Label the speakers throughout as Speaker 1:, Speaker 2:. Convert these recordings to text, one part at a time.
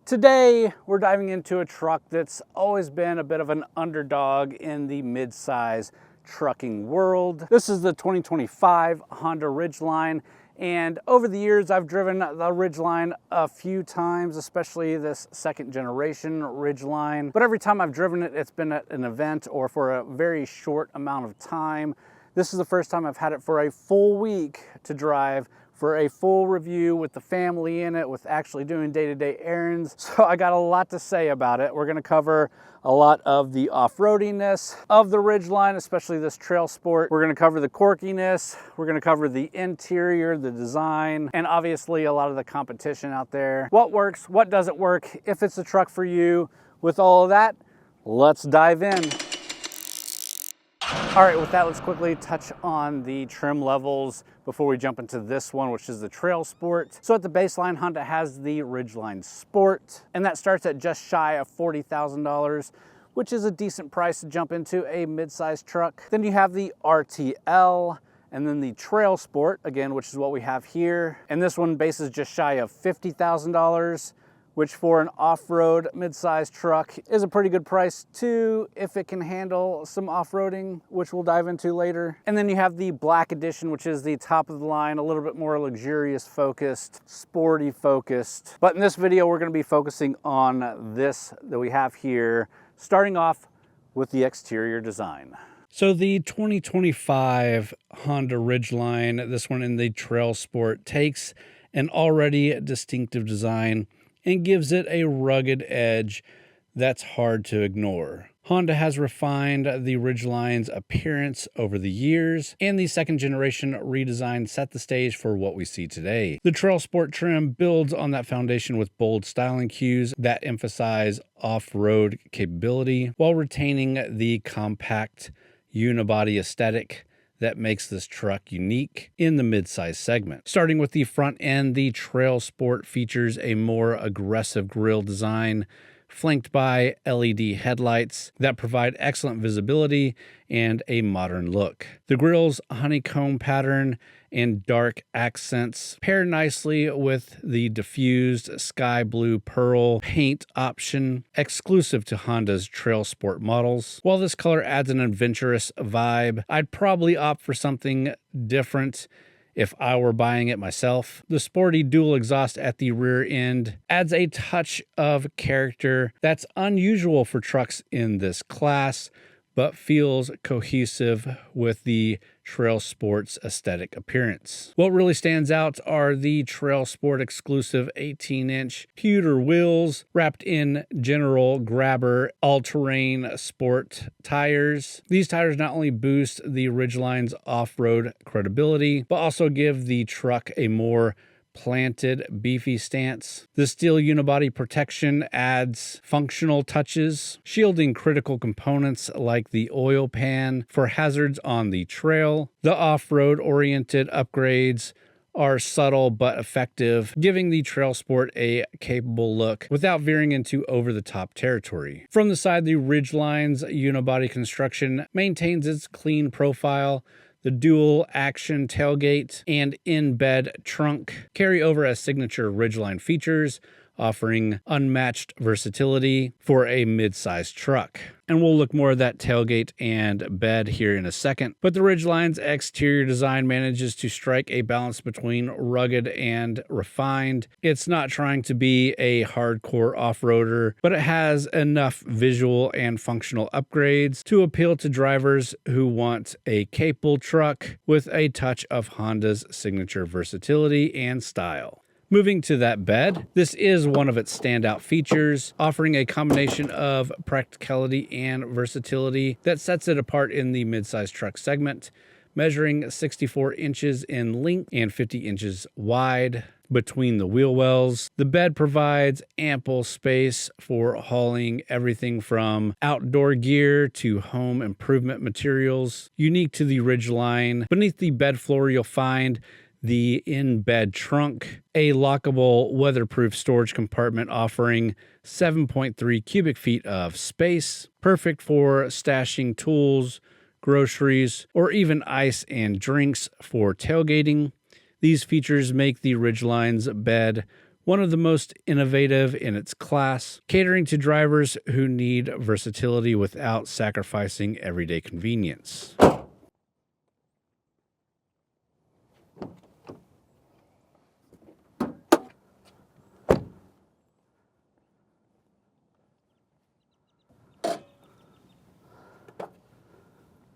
Speaker 1: Today, we're diving into a truck that's always been a bit of an underdog in the mid-size trucking world. This is the 2025 Honda Ridgeline, and over the years, I've driven the Ridgeline a few times, especially this second generation Ridgeline. But every time I've driven it, it's been at an event or for a very short amount of time. This is the first time I've had it for a full week to drive for a full review with the family in it, with actually doing day-to-day errands. So I got a lot to say about it. We're gonna cover a lot of the off-roadiness of the Ridgeline, especially this TrailSport. We're gonna cover the quirkiness. We're gonna cover the interior, the design, and obviously a lot of the competition out there. What works, what doesn't work, if it's a truck for you. With all of that, let's dive in. All right, with that, let's quickly touch on the trim levels before we jump into this one, which is the TrailSport. So at the baseline, Honda has the Ridgeline Sport, and that starts at just shy of $40,000, which is a decent price to jump into a mid-sized truck. Then you have the RTL, and then the TrailSport, again, which is what we have here. And this one base is just shy of $50,000. Which for an off-road mid-sized truck is a pretty good price too, if it can handle some off-roading, which we'll dive into later. And then you have the Black Edition, which is the top of the line, a little bit more luxurious focused, sporty focused. But in this video, we're gonna be focusing on this that we have here, starting off with the exterior design. So the 2025 Honda Ridgeline, this one in the TrailSport, takes an already distinctive design and gives it a rugged edge that's hard to ignore. Honda has refined the Ridgeline's appearance over the years, and the second generation redesign set the stage for what we see today. The TrailSport trim builds on that foundation with bold styling cues that emphasize off-road capability while retaining the compact unibody aesthetic that makes this truck unique in the midsize segment. Starting with the front end, the TrailSport features a more aggressive grille design flanked by LED headlights that provide excellent visibility and a modern look. The grille's honeycomb pattern and dark accents pair nicely with the diffused sky blue pearl paint option exclusive to Honda's TrailSport models. While this color adds an adventurous vibe, I'd probably opt for something different if I were buying it myself. The sporty dual exhaust at the rear end adds a touch of character that's unusual for trucks in this class, but feels cohesive with the TrailSport's aesthetic appearance. What really stands out are the TrailSport exclusive 18-inch pewter wheels wrapped in General Grabber all-terrain sport tires. These tires not only boost the Ridgeline's off-road credibility, but also give the truck a more planted, beefy stance. The steel unibody protection adds functional touches, shielding critical components like the oil pan for hazards on the trail. The off-road oriented upgrades are subtle but effective, giving the TrailSport a capable look without veering into over-the-top territory. From the side, the Ridgeline's unibody construction maintains its clean profile. The dual action tailgate and in-bed trunk carry over as signature Ridgeline features, offering unmatched versatility for a mid-sized truck. And we'll look more at that tailgate and bed here in a second. But the Ridgeline's exterior design manages to strike a balance between rugged and refined. It's not trying to be a hardcore off-roader, but it has enough visual and functional upgrades to appeal to drivers who want a capable truck with a touch of Honda's signature versatility and style. Moving to that bed, this is one of its standout features, offering a combination of practicality and versatility that sets it apart in the midsize truck segment, measuring 64 inches in length and 50 inches wide between the wheel wells. The bed provides ample space for hauling everything from outdoor gear to home improvement materials. Unique to the Ridgeline, beneath the bed floor you'll find the in-bed trunk, a lockable weatherproof storage compartment offering 7.3 cubic feet of space, perfect for stashing tools, groceries, or even ice and drinks for tailgating. These features make the Ridgeline's bed one of the most innovative in its class, catering to drivers who need versatility without sacrificing everyday convenience.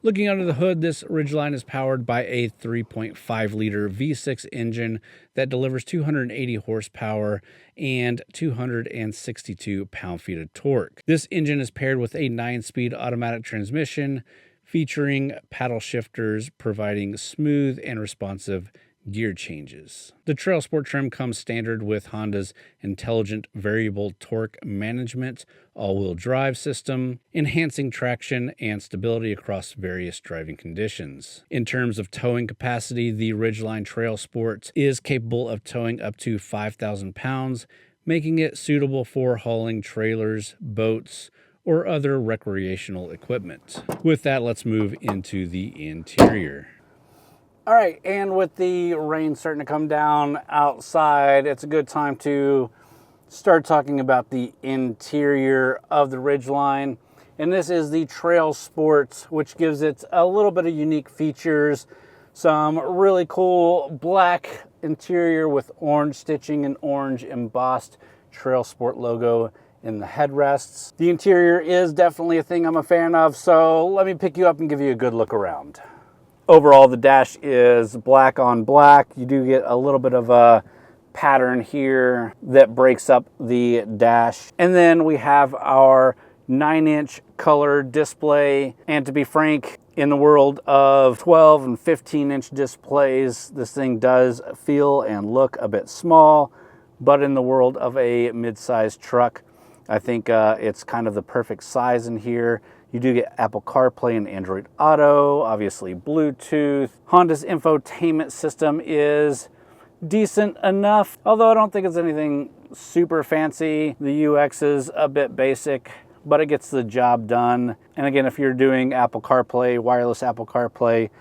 Speaker 1: Looking under the hood, this Ridgeline is powered by a 3.5-liter V6 engine that delivers 280 horsepower and 262 pound-feet of torque. This engine is paired with a 9-speed automatic transmission featuring paddle shifters, providing smooth and responsive gear changes. The TrailSport trim comes standard with Honda's intelligent variable torque management all-wheel drive system, enhancing traction and stability across various driving conditions. In terms of towing capacity, the Ridgeline TrailSport is capable of towing up to 5,000 pounds, making it suitable for hauling trailers, boats, or other recreational equipment. With that, let's move into the interior. All right, and with the rain starting to come down outside, it's a good time to start talking about the interior of the Ridgeline. And this is the TrailSport, which gives it a little bit of unique features. Some really cool black interior with orange stitching and orange embossed TrailSport logo in the headrests. The interior is definitely a thing I'm a fan of, so let me pick you up and give you a good look around. Overall, the dash is black on black. You do get a little bit of a pattern here that breaks up the dash. And then we have our 9-inch color display. And to be frank, in the world of 12 and 15-inch displays, this thing does feel and look a bit small. But in the world of a mid-sized truck, I think it's kind of the perfect size in here. You do get Apple CarPlay and Android Auto, obviously Bluetooth. Honda's infotainment system is decent enough, although I don't think it's anything super fancy. The UX is a bit basic, but it gets the job done. And again, if you're doing Apple CarPlay, wireless Apple CarPlay,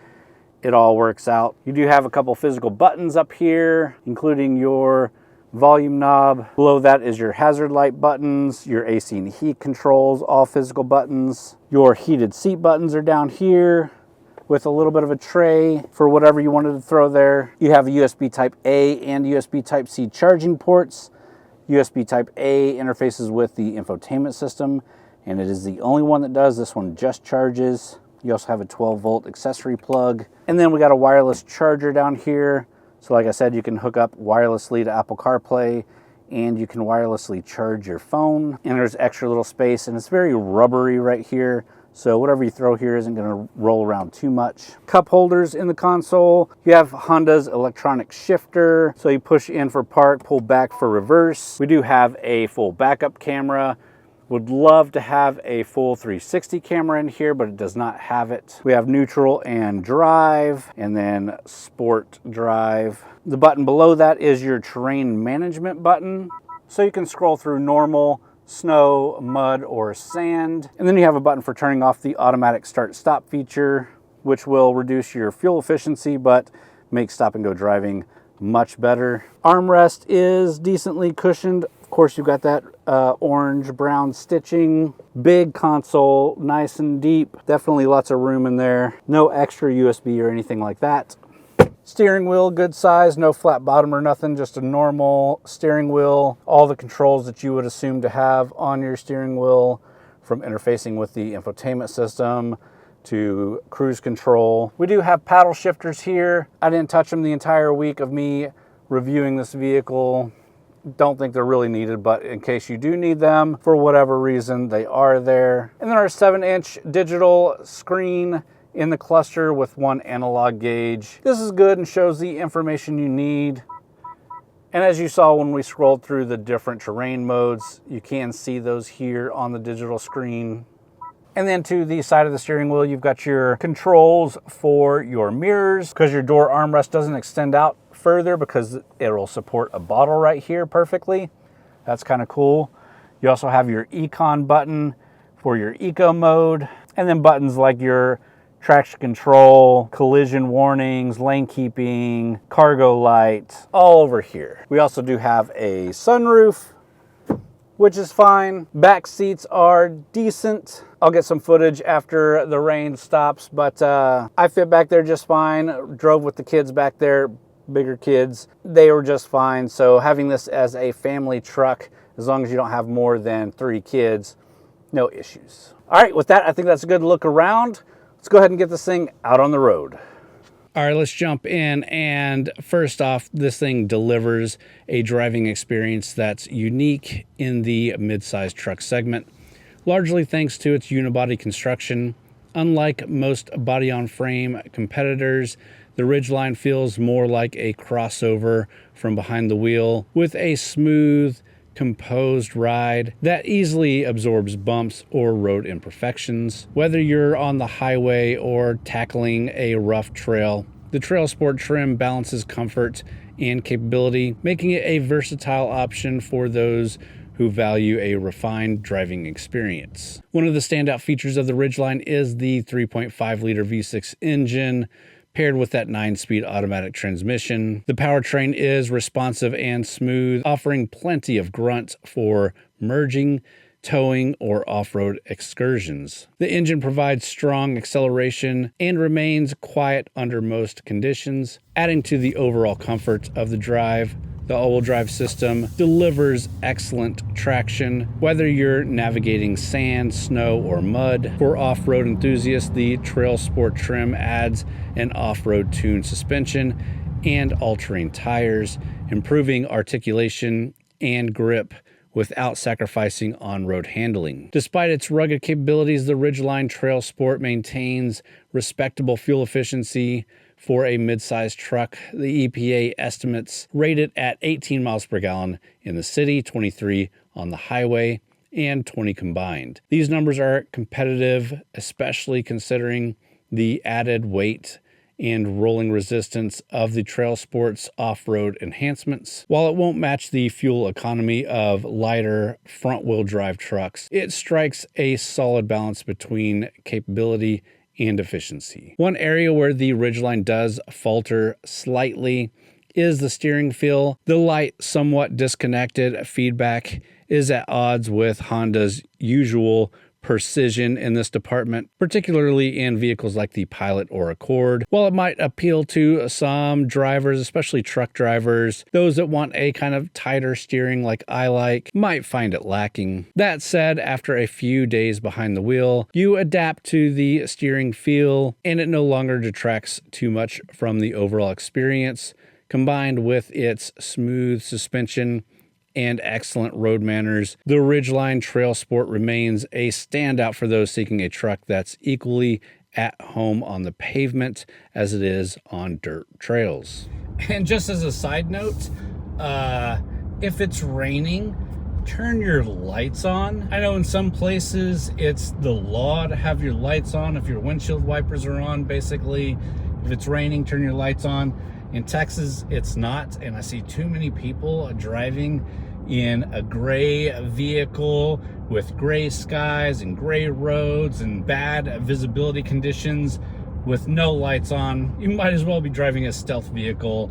Speaker 1: it all works out. You do have a couple physical buttons up here, including your volume knob. Below that is your hazard light buttons, your AC and heat controls, all physical buttons. Your heated seat buttons are down here with a little bit of a tray for whatever you wanted to throw there. You have a USB Type A and USB Type C charging ports. USB Type A interfaces with the infotainment system, and it is the only one that does. This one just charges. You also have a 12-volt accessory plug. And then we got a wireless charger down here. So like I said, you can hook up wirelessly to Apple CarPlay and you can wirelessly charge your phone. And there's extra little space and it's very rubbery right here. So whatever you throw here isn't gonna roll around too much. Cup holders in the console. You have Honda's electronic shifter. So you push in for park, pull back for reverse. We do have a full backup camera. Would love to have a full 360 camera in here, but it does not have it. We have neutral and drive, and then sport drive. The button below that is your terrain management button. So you can scroll through normal, snow, mud, or sand. And then you have a button for turning off the automatic start-stop feature, which will reduce your fuel efficiency, but make stop and go driving much better. Armrest is decently cushioned. Of course, you've got that orange brown stitching. Big console, nice and deep. Definitely lots of room in there. No extra USB or anything like that. Steering wheel, good size, no flat bottom or nothing, just a normal steering wheel. All the controls that you would assume to have on your steering wheel, from interfacing with the infotainment system to cruise control. We do have paddle shifters here. I didn't touch them the entire week of me reviewing this vehicle. Don't think they're really needed, but in case you do need them for whatever reason, they are there. And then our 7-inch digital screen in the cluster with one analog gauge. This is good and shows the information you need. And as you saw when we scrolled through the different terrain modes, you can see those here on the digital screen. And then to the side of the steering wheel, you've got your controls for your mirrors, because your door armrest doesn't extend out further because it'll support a bottle right here perfectly. That's kind of cool. You also have your econ button for your eco mode, and then buttons like your traction control, collision warnings, lane keeping, cargo light, all over here. We also do have a sunroof, which is fine. Back seats are decent. I'll get some footage after the rain stops, but I fit back there just fine. Drove with the kids back there, bigger kids. They were just fine. So having this as a family truck, as long as you don't have more than 3 kids, no issues. All right, with that, I think that's a good look around. Let's go ahead and get this thing out on the road. All right, let's jump in. And first off, this thing delivers a driving experience that's unique in the mid-size truck segment, largely thanks to its unibody construction. Unlike most body-on-frame competitors, the Ridgeline feels more like a crossover from behind the wheel, with a smooth, composed ride that easily absorbs bumps or road imperfections. Whether you're on the highway or tackling a rough trail, the TrailSport trim balances comfort and capability, making it a versatile option for those who value a refined driving experience. One of the standout features of the Ridgeline is the 3.5-liter V6 engine, paired with that 9-speed automatic transmission. The powertrain is responsive and smooth, offering plenty of grunt for merging, towing, or off-road excursions. The engine provides strong acceleration and remains quiet under most conditions, adding to the overall comfort of the drive. The all-wheel drive system delivers excellent traction, whether you're navigating sand, snow, or mud. For off-road enthusiasts, the TrailSport trim adds an off-road tuned suspension and all-terrain tires, improving articulation and grip without sacrificing on-road handling. Despite its rugged capabilities, the Ridgeline TrailSport maintains respectable fuel efficiency. For a mid-sized truck, the EPA estimates rate it at 18 miles per gallon in the city, 23 on the highway, and 20 combined. These numbers are competitive, especially considering the added weight and rolling resistance of the TrailSport's off-road enhancements. While it won't match the fuel economy of lighter front-wheel drive trucks, it strikes a solid balance between capability and efficiency. One area where the Ridgeline does falter slightly is the steering feel. The light, somewhat disconnected feedback is at odds with Honda's usual precision in this department, particularly in vehicles like the Pilot or Accord. While it might appeal to some drivers, especially truck drivers, those that want a kind of tighter steering like I like might find it lacking. That said, after a few days behind the wheel, you adapt to the steering feel and it no longer detracts too much from the overall experience. Combined with its smooth suspension and excellent road manners, the Ridgeline TrailSport remains a standout for those seeking a truck that's equally at home on the pavement as it is on dirt trails. And just as a side note, if it's raining, turn your lights on. I know in some places it's the law to have your lights on if your windshield wipers are on. Basically, if it's raining, turn your lights on. In Texas, it's not, and I see too many people driving in a gray vehicle with gray skies and gray roads and bad visibility conditions with no lights on. You might as well be driving a stealth vehicle.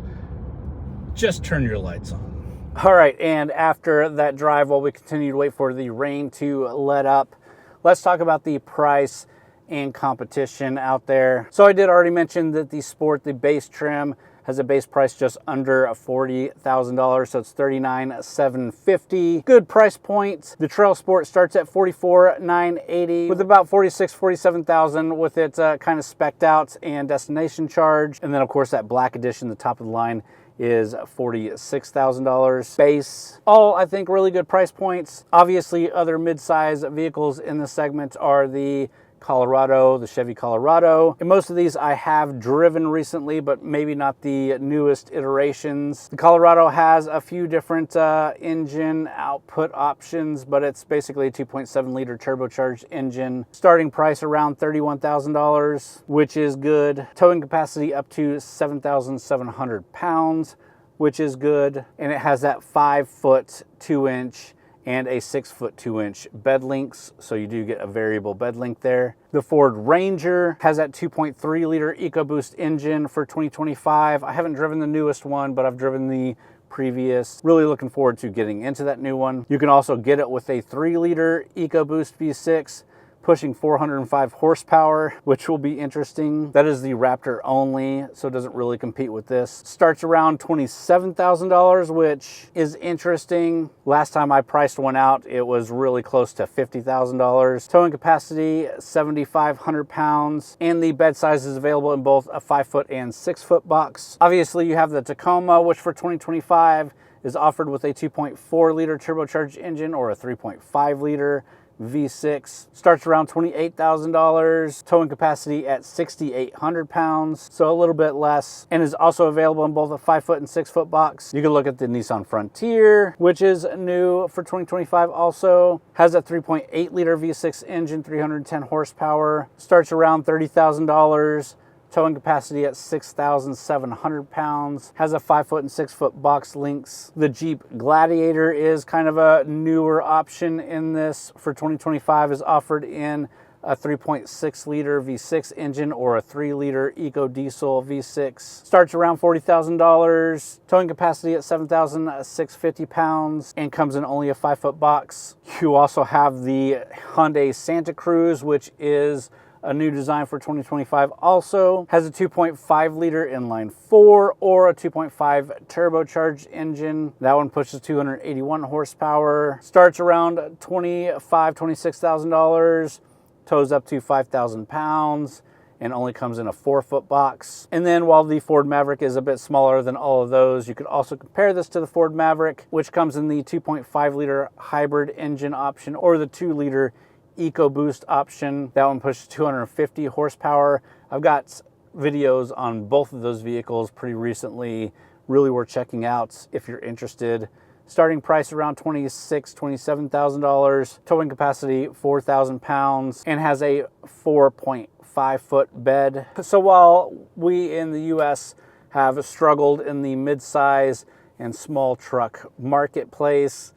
Speaker 1: Just turn your lights on. All right, and after that drive, while we continue to wait for the rain to let up, let's talk about the price and competition out there. So I did already mention that the Sport, the base trim, has a base price just under $40,000, so it's $39,750. Good price point. The TrailSport starts at $44,980 with about $46,000, $47,000 with it kind of specced out and destination charge. And then of course that black edition, the top of the line, is $46,000 base. All, I think, really good price points. Obviously, other mid-size vehicles in this segment are the Colorado, the Chevy Colorado. And most of these I have driven recently, but maybe not the newest iterations. The Colorado has a few different engine output options, but it's basically a 2.7 liter turbocharged engine. Starting price around $31,000, which is good. Towing capacity up to 7,700 pounds, which is good. And it has that 5-foot 2-inch and a 6'2" bed lengths, so you do get a variable bed length there. The Ford Ranger has that 2.3 liter EcoBoost engine for 2025. I haven't driven the newest one, but I've driven the previous. Really looking forward to getting into that new one. You can also get it with a 3 liter EcoBoost V6, pushing 405 horsepower, which will be interesting. That is the Raptor only, so it doesn't really compete with this. Starts around $27,000, which is interesting. Last time I priced one out, it was really close to $50,000. Towing capacity, 7,500 pounds, and the bed size is available in both a 5-foot and 6-foot box. Obviously, you have the Tacoma, which for 2025 is offered with a 2.4 liter turbocharged engine or a 3.5 liter V6. Starts around $28,000, towing capacity at 6,800 pounds, so a little bit less, and is also available in both a 5-foot and 6-foot box. You can look at the Nissan Frontier, which is new for 2025 also. Has a 3.8 liter V6 engine, 310 horsepower. Starts around $30,000. Towing capacity at 6,700 pounds, has a 5-foot and 6-foot box links. The Jeep Gladiator is kind of a newer option in this for 2025, is offered in a 3.6 liter V6 engine or a 3 liter Eco Diesel V6. Starts around $40,000, towing capacity at 7,650 pounds, and comes in only a 5-foot box. You also have the Hyundai Santa Cruz, which is a new design for 2025 also. Has a 2.5 liter inline 4 or a 2.5 turbocharged engine. That one pushes 281 horsepower. Starts around $26,000, tows up to 5,000 pounds, and only comes in a 4-foot box. And then while the Ford Maverick is a bit smaller than all of those, you could also compare this to the Ford Maverick, which comes in the 2.5 liter hybrid engine option or the 2 liter EcoBoost option. That one pushes 250 horsepower. I've got videos on both of those vehicles pretty recently. Really worth checking out if you're interested. Starting price around $27,000. Towing capacity 4,000 pounds, and has a 4.5-foot bed. So while we in the US have struggled in the midsize and small truck marketplace,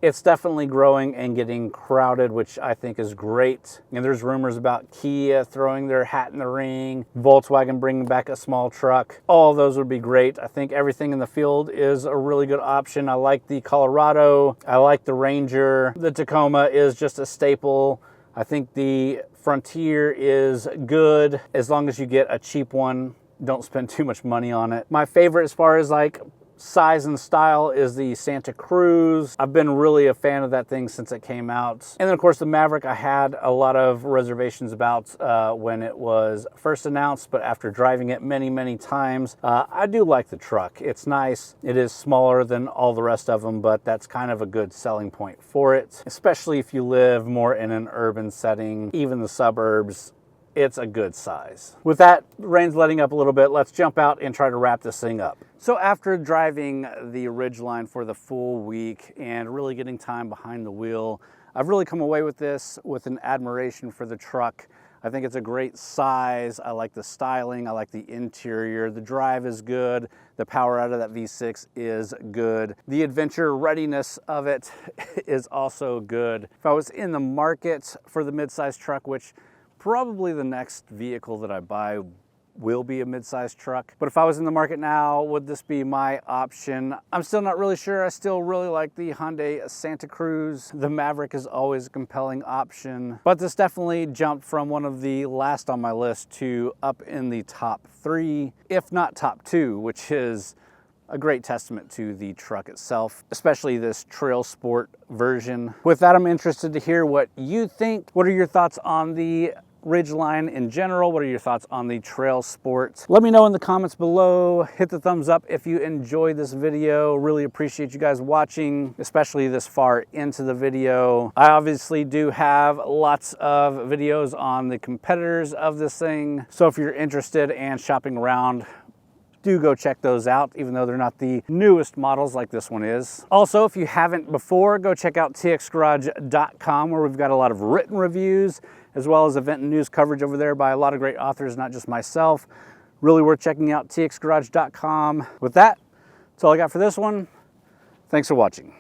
Speaker 1: it's definitely growing and getting crowded, which I think is great. And there's rumors about Kia throwing their hat in the ring, Volkswagen bringing back a small truck. All of those would be great. I think everything in the field is a really good option. I like the Colorado. I like the Ranger. The Tacoma is just a staple. I think the Frontier is good as long as you get a cheap one. Don't spend too much money on it. My favorite as far as like size and style is the Santa Cruz. I've been really a fan of that thing since it came out. And then of course the Maverick I had a lot of reservations about when it was first announced, but after driving it many times, I do like the truck. It's nice. It is smaller than all the rest of them, but that's kind of a good selling point for it, especially if you live more in an urban setting, even the suburbs. It's a good size. With that, the rain's letting up a little bit. Let's jump out and try to wrap this thing up. So after driving the Ridgeline for the full week and really getting time behind the wheel, I've really come away with this with an admiration for the truck. I think it's a great size. I like the styling. I like the interior. The drive is good. The power out of that V6 is good. The adventure readiness of it is also good. If I was in the market for the midsize truck, which probably the next vehicle that I buy will be a midsize truck. But if I was in the market now, would this be my option? I'm still not really sure. I still really like the Hyundai Santa Cruz. The Maverick is always a compelling option, but this definitely jumped from one of the last on my list to up in the top 3, if not top 2, which is a great testament to the truck itself, especially this TrailSport version. With that, I'm interested to hear what you think. What are your thoughts on the Ridgeline in general? What are your thoughts on the TrailSport? Let me know in the comments below. Hit the thumbs up if you enjoyed this video. Really appreciate you guys watching, especially this far into the video. I obviously do have lots of videos on the competitors of this thing, so if you're interested and shopping around, do go check those out, even though they're not the newest models like this one is. Also, if you haven't before, go check out TXGARAGE.com, where we've got a lot of written reviews, as well as event and news coverage over there by a lot of great authors, not just myself. Really worth checking out, TXGARAGE.com. With that, that's all I got for this one. Thanks for watching.